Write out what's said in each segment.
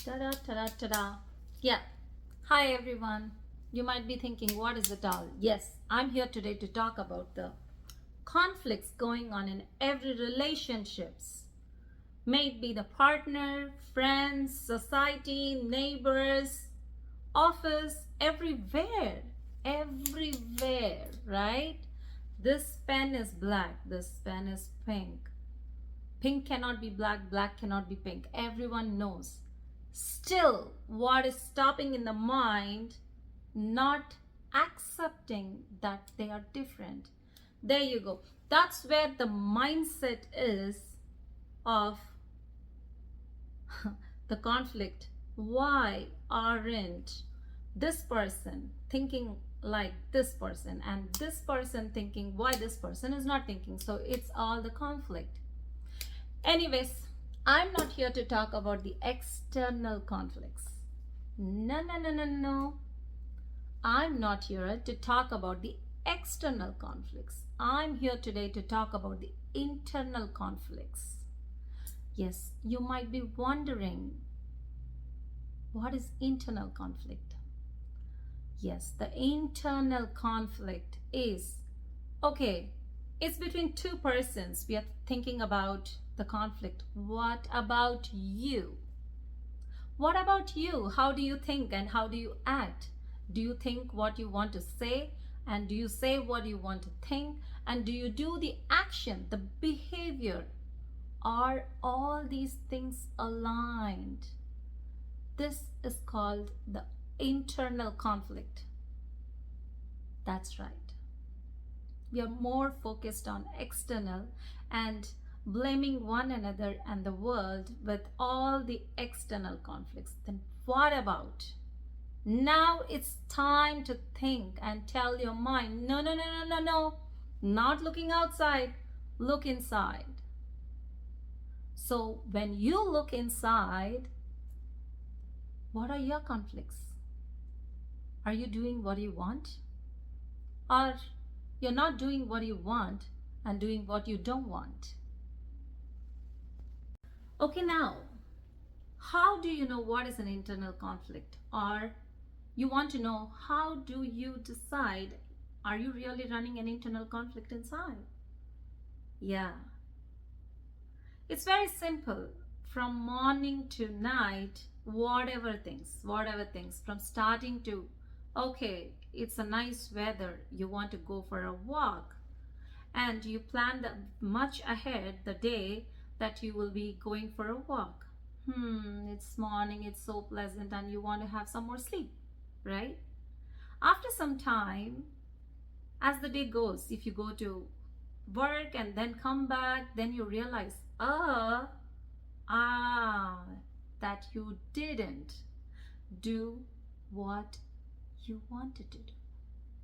Ta-da, ta-da, ta-da. Yeah. Hi, everyone. You might be thinking, what is it all? Yes, I'm here today to talk about the conflicts going on in every relationships. May it be the partner, friends, society, neighbors, office, everywhere. Everywhere, right? This pen is black. This pen is pink. Pink cannot be black, black cannot be pink. Everyone knows. Still, what is stopping in the mind, not accepting that they are different? There you go. That's where the mindset is of the conflict. Why aren't this person thinking like this person and this person thinking why this person is not thinking? So it's all the conflict. Anyways, I'm not here to talk about the external conflicts. No. I'm not here to talk about the external conflicts. I'm here today to talk about the internal conflicts. Yes, you might be wondering, what is internal conflict? Yes, the internal conflict is, okay, it's between two persons. We are thinking about the conflict. What about you? What about you? How do you think and how do you act? Do you think what you want to say? And do you say what you want to think? And do you do the action, the behavior? Are all these things aligned? This is called the internal conflict. That's right. We are more focused on external and blaming one another and the world with all the external conflicts. Then what about? Now it's time to think and tell your mind, no. Not looking outside, look inside. So when you look inside, what are your conflicts? Are you doing what you want? Or you're not doing what you want and doing what you don't want? Okay, now, how do you know what is an internal conflict? Or you want to know, how do you decide, are you really running an internal conflict inside? Yeah. It's very simple. From morning to night, whatever things, from starting to, okay, it's a nice weather, you want to go for a walk, and you plan much ahead the day that you will be going for a walk. It's morning, it's so pleasant, and you want to have some more sleep, right? After some time, as the day goes, if you go to work and then come back, then you realize, that you didn't do what you wanted to do.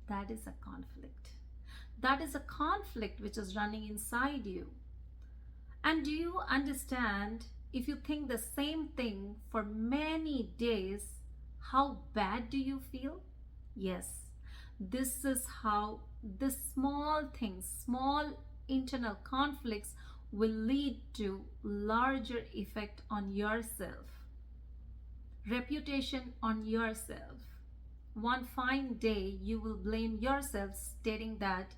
That is a conflict. That is a conflict which is running inside you. And do you understand, if you think the same thing for many days, how bad do you feel? Yes, this is how the small things, small internal conflicts will lead to larger effect on yourself, reputation on yourself. One fine day you will blame yourself, stating that,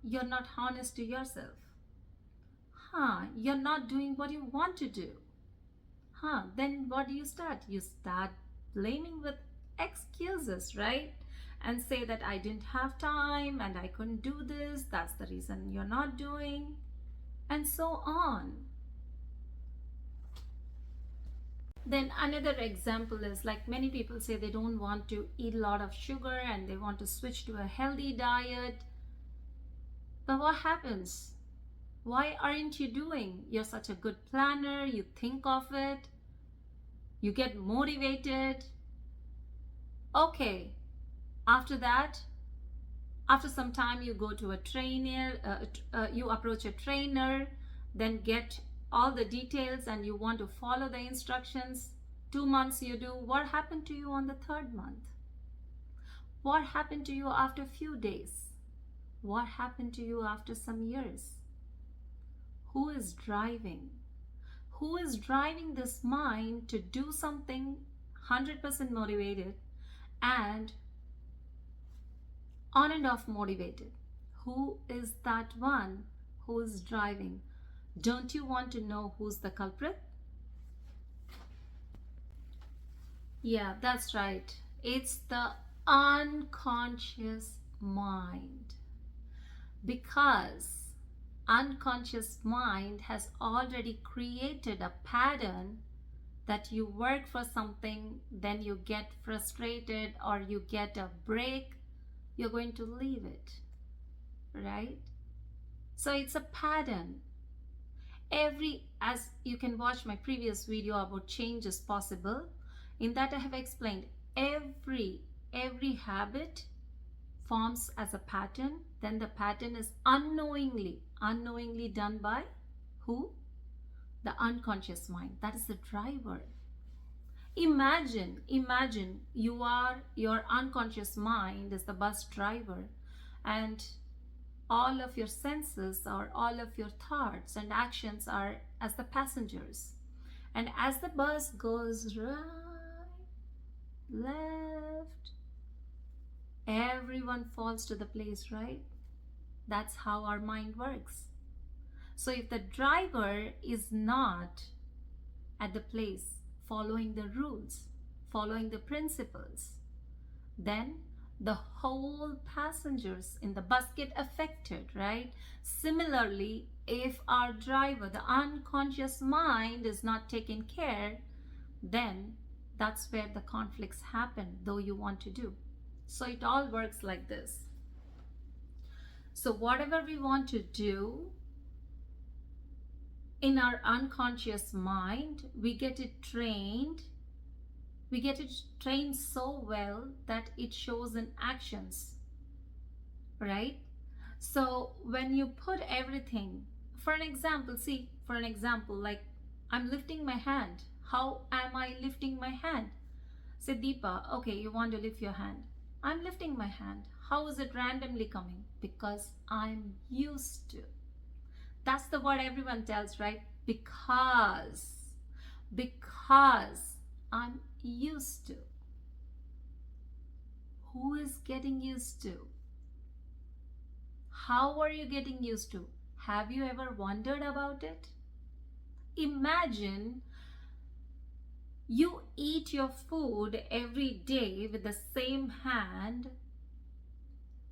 you're not honest to yourself. You're not doing what you want to do. Then what do you start? You start blaming with excuses, right? And say that I didn't have time and I couldn't do this. That's the reason you're not doing, and so on. Then another example is, like, many people say they don't want to eat a lot of sugar and they want to switch to a healthy diet. But what happens? Why aren't you doing? You're such a good planner, you think of it, you get motivated. Okay, after that, after some time, you go to a trainer, you approach a trainer, then get all the details and you want to follow the instructions. 2 months you do. What happened to you on the 3rd month? What happened to you after a few days? What happened to you after some years? Who is driving? who is driving this mind to do something 100% motivated and on and off motivated? Who is that one who is driving? Don't you want to know who's the culprit? Yeah, that's right. It's the unconscious mind. Because unconscious mind has already created a pattern that you work for something, then you get frustrated or you get a break, you're going to leave it, right? So it's a pattern. As you can watch my previous video about change is possible, in that I have explained every habit forms as a pattern, then the pattern is unknowingly done by who? The unconscious mind. That is the driver. Imagine your unconscious mind is the bus driver, and all of your senses or all of your thoughts and actions are as the passengers. And as the bus goes right, left, everyone falls to the place, right? That's how our mind works. So if the driver is not at the place following the rules, following the principles, then the whole passengers in the bus get affected, right? Similarly, if our driver, the unconscious mind, is not taken care, then that's where the conflicts happen, though you want to do. So it all works like this. So whatever we want to do in our unconscious mind, we get it trained so well that it shows in actions, right? So when you put everything, for an example, like I'm lifting my hand. How am I lifting my hand? Say, Deepa, okay, you want to lift your hand. I'm lifting my hand. How is it randomly coming? Because I'm used to. That's the word everyone tells, right? Because I'm used to. Who is getting used to? How are you getting used to? Have you ever wondered about it? Imagine you eat your food every day with the same hand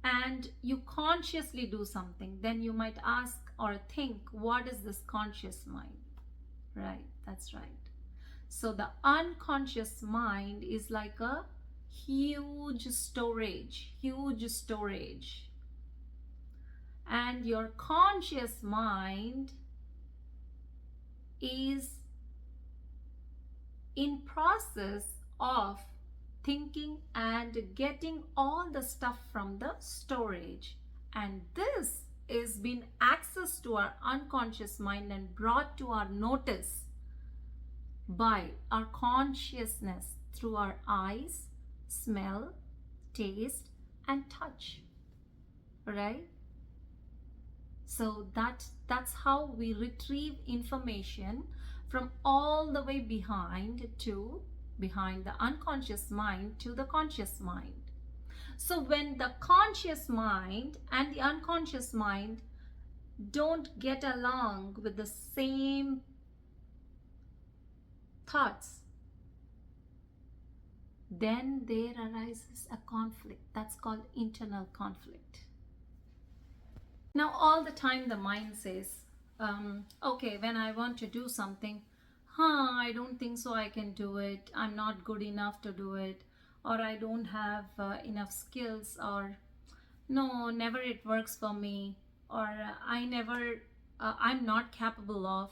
and you consciously do something. Then you might ask or think, what is this conscious mind? Right, that's right. So the unconscious mind is like a huge storage. And your conscious mind is in process of thinking and getting all the stuff from the storage. And this is being accessed to our unconscious mind and brought to our notice by our consciousness through our eyes, smell, taste, and touch, right? So that's how we retrieve information from all the way behind the unconscious mind to the conscious mind. So when the conscious mind and the unconscious mind don't get along with the same thoughts, then there arises a conflict. That's called internal conflict. Now all the time the mind says, okay, when I want to do something, I don't think so I can do it, I'm not good enough to do it, or I don't have enough skills, or no, never it works for me, or I'm not capable of,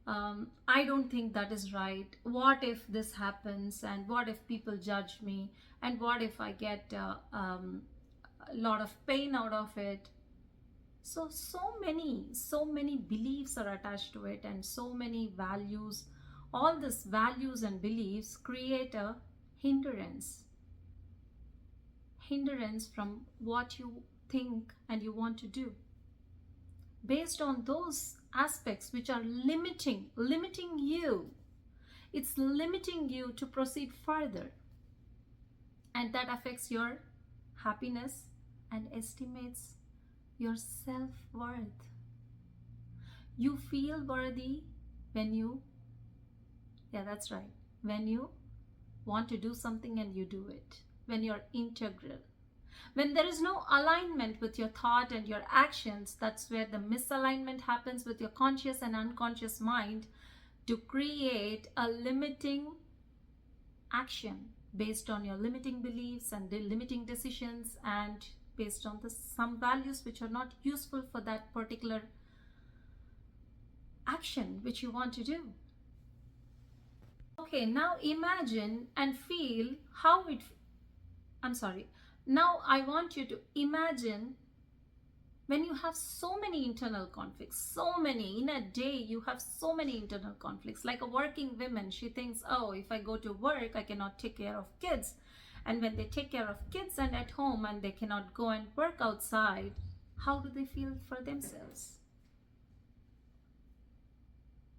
I don't think that is right, what if this happens, and what if people judge me, and what if I get a lot of pain out of it. So many beliefs are attached to it, and so many values. All these values and beliefs create a hindrance from what you think and you want to do. Based on those aspects which are limiting you. It's limiting you to proceed further. And that affects your happiness and estimates your self-worth. You feel worthy when you, yeah, that's right, when you want to do something and you do it, when you're integral. When there is no alignment with your thought and your actions, that's where the misalignment happens with your conscious and unconscious mind to create a limiting action based on your limiting beliefs and the limiting decisions, and based on some values which are not useful for that particular action which you want to do. Okay, now imagine and feel how it, now I want you to imagine when you have so many internal conflicts, so many, in a day you have so many internal conflicts. Like a working woman, she thinks, oh, if I go to work, I cannot take care of kids. And when they take care of kids and at home and they cannot go and work outside, how do they feel for themselves?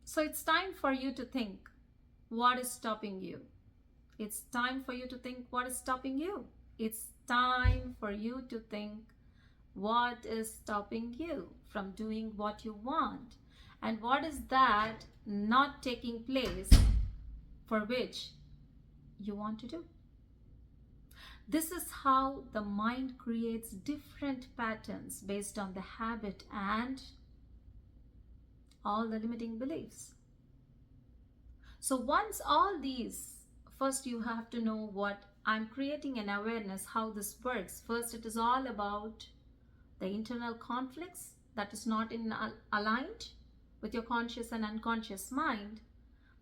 So it's time for you to think, what is stopping you? It's time for you to think, what is stopping you? It's time for you to think, what is stopping you from doing what you want? And what is that not taking place for which you want to do? This is how the mind creates different patterns based on the habit and all the limiting beliefs. So once all these, first you have to know what I'm creating an awareness, how this works. First, it is all about the internal conflicts that is not aligned with your conscious and unconscious mind.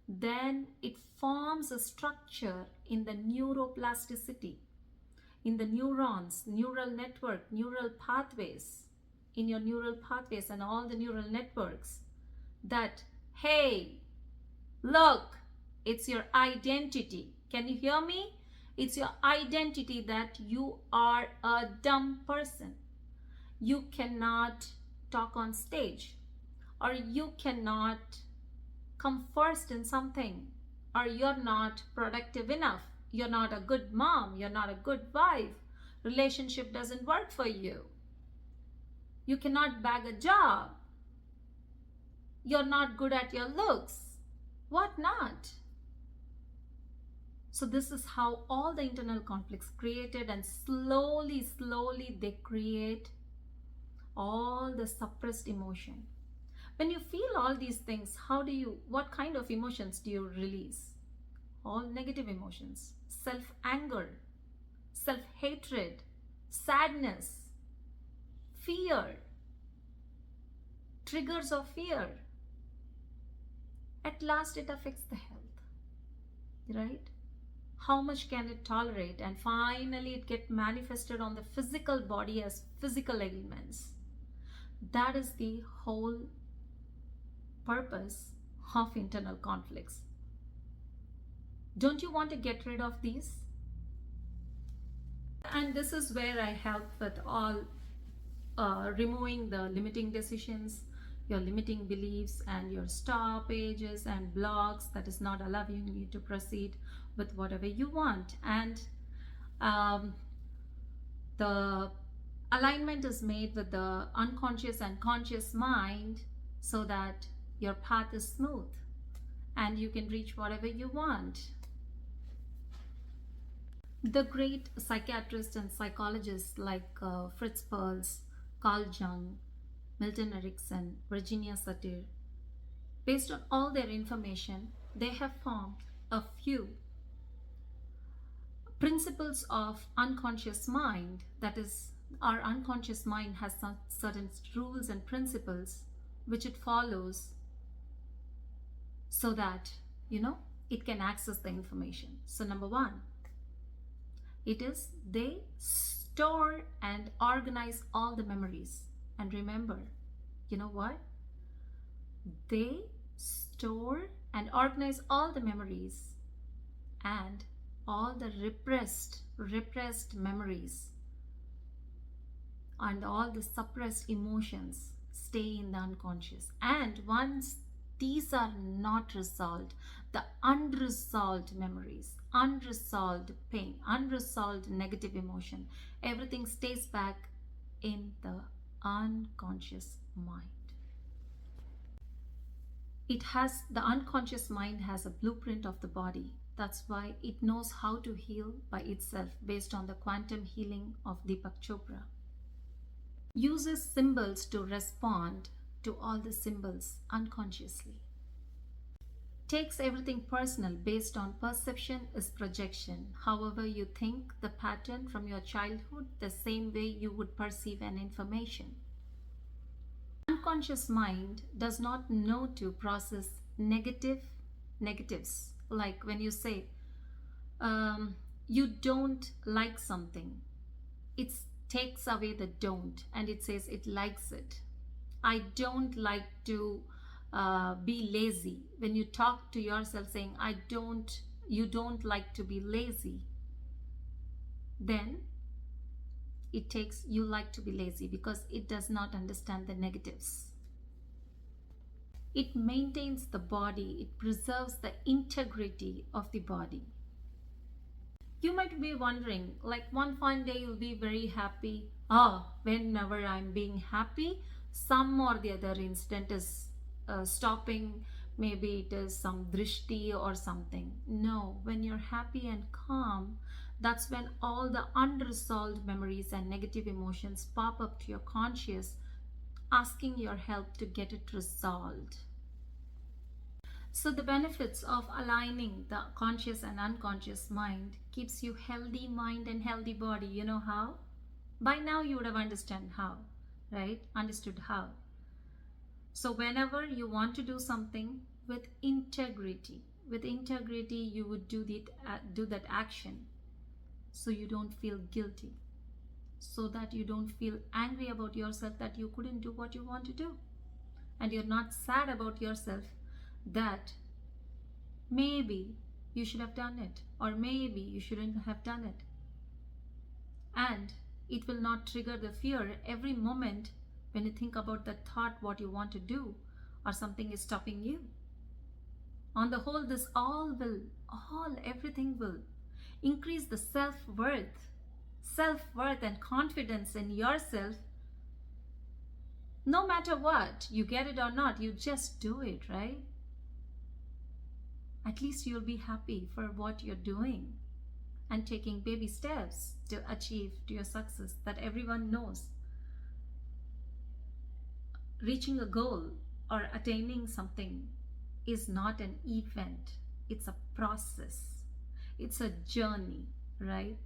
Then it forms a structure in the neuroplasticity, in the neurons, neural network, neural pathways, in your neural pathways and all the neural networks, that, hey, look, it's your identity. Can you hear me? It's your identity that you are a dumb person. You cannot talk on stage, or you cannot come first in something, or you're not productive enough. You're not a good mom. You're not a good wife. Relationship doesn't work for you. You cannot bag a job. You're not good at your looks. What not? So this is how all the internal conflicts created, and slowly they create all the suppressed emotion. When you feel all these things, what kind of emotions do you release? All negative emotions, self-anger, self-hatred, sadness, fear, triggers of fear. At last it affects the health, right? How much can it tolerate? And finally it gets manifested on the physical body as physical ailments. That is the whole purpose of internal conflicts. Don't you want to get rid of these? And this is where I help with all removing the limiting decisions, your limiting beliefs, and your stoppages and blocks that is not allowing you to proceed with whatever you want. And the alignment is made with the unconscious and conscious mind so that your path is smooth and you can reach whatever you want. The great psychiatrists and psychologists like Fritz Perls, Carl Jung, Milton Erickson, Virginia Satir, based on all their information, they have formed a few principles of unconscious mind. That is, our unconscious mind has some certain rules and principles which it follows so that, it can access the information. So number one, it is they store and organize all the memories. And remember, you know what? They store and organize all the memories and all the repressed memories and all the suppressed emotions. stay in the unconscious. And once these are not resolved, the unresolved memories, unresolved pain, unresolved negative emotion, everything stays back in the unconscious mind. The unconscious mind has a blueprint of the body. That's why it knows how to heal by itself based on the quantum healing of Deepak Chopra. Uses symbols to respond to all the symbols unconsciously. Takes everything personal based on perception is projection. However you think the pattern from your childhood, the same way you would perceive an information. Unconscious mind does not know to process negatives. Like when you say you don't like something, it takes away the don't and it says it likes it. I don't like to be lazy. When you talk to yourself saying you don't like to be lazy, then it takes you like to be lazy because it does not understand the negatives. It maintains the body, it preserves the integrity of the body. You might be wondering, like one fine day you'll be very happy. Whenever I'm being happy, some or the other incident is stopping. Maybe it is some drishti or something. No, when you're happy and calm, that's when all the unresolved memories and negative emotions pop up to your conscious, asking your help to get it resolved. So the benefits of aligning the conscious and unconscious mind keeps you healthy mind and healthy body. You know how? By now you would have understood how, right? Understood how. So whenever you want to do something with integrity you would do that action, so you don't feel guilty, so that you don't feel angry about yourself that you couldn't do what you want to do, and you're not sad about yourself that maybe you should have done it or maybe you shouldn't have done it. And it will not trigger the fear every moment when you think about the thought what you want to do or something is stopping you. On the whole, this everything will increase the self-worth and confidence in yourself. No matter what, you get it or not, you just do it, right? At least you'll be happy for what you're doing and taking baby steps to achieve to your success that everyone knows. Reaching a goal or attaining something is not an event. It's a process. It's a journey, right?